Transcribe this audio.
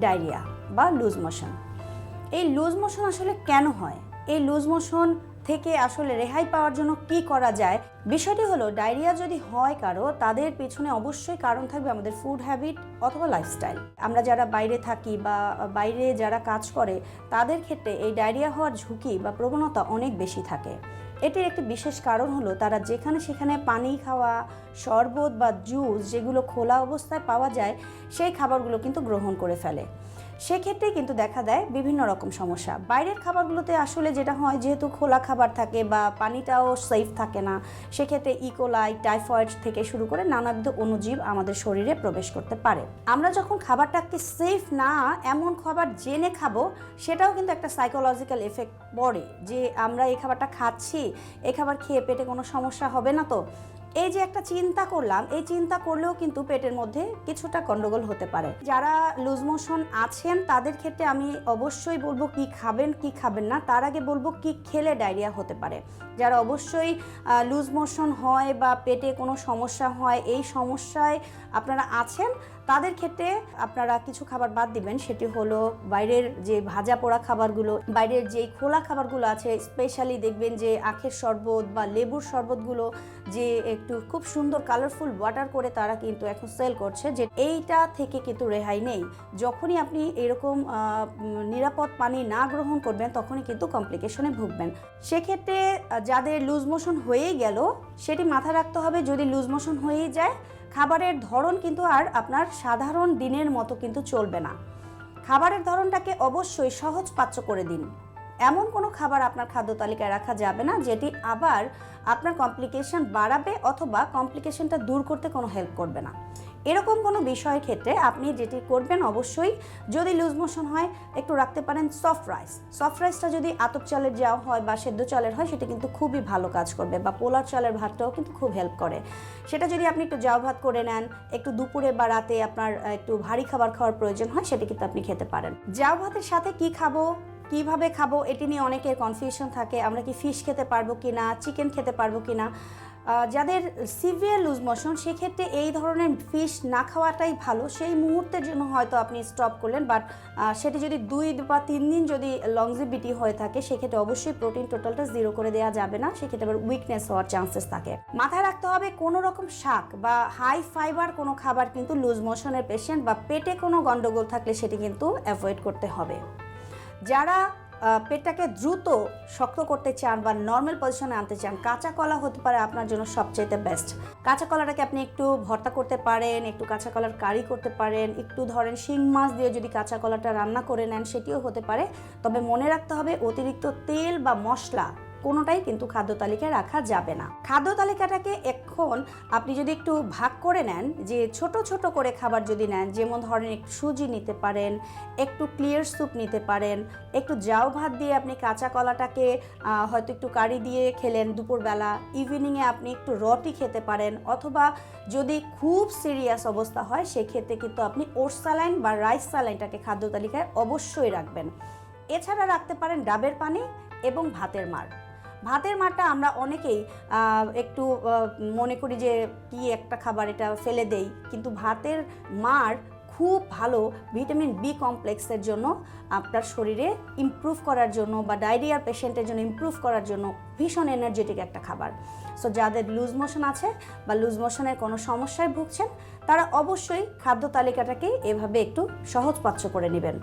Diarrhoea বা loose motion. এই loose motion আসলে কেন হয়, এই লুজ মোশন থেকে আসলে রেহাই পাওয়ার জন্য কি করা যায়? বিষয়টি হলো, ডায়রিয়া যদি হয় কারো, তাদের পিছনে অবশ্যই কারণ থাকবে আমাদের ফুড হ্যাবিট অথবা লাইফস্টাইল। আমরা যারা বাইরে থাকি বা বাইরে যারা কাজ করে, তাদের ক্ষেত্রে এই ডায়রিয়া হওয়ার ঝুঁকি বা প্রবণতা অনেক বেশি থাকে। এটির একটি বিশেষ কারণ হলো তারা যেখানে সেখানে পানি খাওয়া, শরবত বা জুস যেগুলো খোলা অবস্থায় পাওয়া যায় সেই খাবারগুলো কিন্তু গ্রহণ করে ফেলে। সেক্ষেত্রে কিন্তু দেখা দেয় বিভিন্ন রকম সমস্যা। বাইরের খাবারগুলোতে আসলে যেটা হয়, যেহেতু খোলা খাবার থাকে বা পানিটাও সেফ থাকে না, সেক্ষেত্রে ইকোলাই, টাইফয়েড থেকে শুরু করে নানাবিধ অণুজীব আমাদের শরীরে প্রবেশ করতে পারে। আমরা যখন খাবারটাকে সেফ না এমন খাবার জেনে খাবো, সেটাও কিন্তু একটা সাইকোলজিক্যাল এফেক্ট পড়ে যে আমরা এই খাবারটা খাচ্ছি, এই খাবার খেয়ে পেটে কোনো সমস্যা হবে না তো। এই যে একটা চিন্তা করলাম, এই চিন্তা করলেও কিন্তু পেটের মধ্যে কিছুটা গন্ডগোল হতে পারে। যারা লুজ মোশন আছেন তাদের ক্ষেত্রে আমি অবশ্যই বলবো কি খাবেন কি খাবেন না, তার আগে বলবো কি খেলে ডায়রিয়া হতে পারে। যারা অবশ্যই লুজ মোশন হয় বা পেটে কোনো সমস্যা হয়, এই সমস্যায় আপনারা আছেন, তাদের ক্ষেত্রে আপনারা কিছু খাবার বাদ দিবেন। সেটি হলো বাইরের যে ভাজা পোড়া খাবারগুলো, বাইরের যেই খোলা খাবারগুলো আছে, স্পেশালি দেখবেন যে আখের শরবত বা লেবুর শরবতগুলো যে একটু খুব সুন্দর কালারফুল ওয়াটার করে তারা কিন্তু এখন সেল করছে, যে এইটা থেকে কিন্তু রেহাই নেই। যখনই আপনি এরকম নিরাপদ পানি না গ্রহণ করবেন, তখনই কিন্তু কমপ্লিকেশনে ভুগবেন। সেক্ষেত্রে যাদের লুজ মোশন হয়েই গেল, সেটি মাথায় রাখতে হবে, যদি লুজ মোশন হয়েই যায়, খাবারের ধরন কিন্তু আর আপনার সাধারণ দিনের মতো কিন্তু চলবে না। খাবারের ধরনটাকে অবশ্যই সহজপাচ্য করে দিন। এমন কোনো খাবার আপনার খাদ্য তালিকায় রাখা যাবে না যেটি আবার আপনার কমপ্লিকেশন বাড়াবে অথবা কমপ্লিকেশনটা দূর করতে কোনো হেল্প করবে না। এরকম কোনো বিষয়ের ক্ষেত্রে আপনি যেটি করবেন, অবশ্যই যদি লুজ মোশন হয় একটু রাখতে পারেন সফট রাইস। সফট রাইসটা যদি আতপ চালের যাওয়া হয় বা সেদ্ধ চালের হয়, সেটা কিন্তু খুবই ভালো কাজ করবে, বা পোলার চালের ভাতটাও কিন্তু খুব হেল্প করে। সেটা যদি আপনি একটু জাউ ভাত করে নেন, একটু দুপুরে বা রাতে আপনার একটু ভারী খাবার খাওয়ার প্রয়োজন হয়, সেটা কিন্তু আপনি খেতে পারেন। জাউ ভাতের সাথে কি খাবো, কিভাবে খাবো, এটি নিয়ে অনেকের কনফিউশন থাকে। আমরা কি ফিশ খেতে পারবো কিনা, চিকেন খেতে পারবো কিনা। যাদের সিভিয়ার লুজ মোশন, সেক্ষেত্রে এই ধরনের ফিশ না খাওয়াটাই ভালো। সেই মুহূর্তের জন্য হয়তো আপনি স্টপ করলেন, বাট সেটি যদি 2 বা 3 দিন যদি লংজিভিটি হয়ে থাকে, সেক্ষেত্রে অবশ্যই প্রোটিন টোটালটা 0 করে দেওয়া যাবে না, সেক্ষেত্রে আবার উইকনেস হওয়ার চান্সেস থাকে। মাথায় রাখতে হবে, কোনো রকম শাক বা হাই ফাইবার কোনো খাবার কিন্তু লুজ মোশনের পেশেন্ট বা পেটে কোনো গন্ডগোল থাকলে সেটি কিন্তু অ্যাভয়েড করতে হবে। যারা পেটটাকে দ্রুত শক্ত করতে চান বা নর্মাল পজিশনে আনতে চান, কাঁচা কলা হতে পারে আপনার জন্য সবচেয়ে বেস্ট। কাঁচা কলাটাকে আপনি একটু ভর্তা করতে পারেন, একটু কাঁচা কলার কারি করতে পারেন, একটু ধরেন শিং মাছ দিয়ে যদি কাঁচা কলাটা রান্না করে নেন, সেটিও হতে পারে। তবে মনে রাখতে হবে, অতিরিক্ত তেল বা মশলা কোনোটাই কিন্তু খাদ্য তালিকায় রাখা যাবে না। খাদ্য তালিকাটাকে এখন আপনি যদি একটু ভাগ করে নেন, যে ছোট ছোট করে খাবার যদি নেন, যেমন ধরেন একটু সুজি নিতে পারেন, একটু ক্লিয়ার স্যুপ নিতে পারেন, একটু জাউ ভাত দিয়ে আপনি কাঁচা কলাটাকে হয়তো একটু কারি দিয়ে খেলেন দুপুরবেলা, ইভিনিংয়ে আপনি একটু রুটি খেতে পারেন, অথবা যদি খুব সিরিয়াস অবস্থা হয়, সেক্ষেত্রে কিন্তু আপনি ওটস স্যালাইন বা রাইস স্যালাইনটাকে খাদ্য তালিকায় অবশ্যই রাখবেন। এছাড়া রাখতে পারেন ডাবের পানি এবং ভাতের মাড়। ভাতের মাড়টা আমরা অনেকেই একটু মনে করি যে কি একটা খাবার, এটা ফেলে দেই, কিন্তু ভাতের মাড় খুব ভালো ভিটামিন বি কমপ্লেক্সের জন্য, আপনার শরীরে ইমপ্রুভ করার জন্য বা ডায়রিয়ার পেশেন্টের জন্য ইমপ্রুভ করার জন্য ভীষণ এনার্জেটিক একটা খাবার। সো যাদের লুজ মোশন আছে বা লুজ মোশনের কোনো সমস্যায় ভুগছেন, তারা অবশ্যই খাদ্য তালিকাটাকে এভাবে একটু সহজপাচ্য করে নেবেন।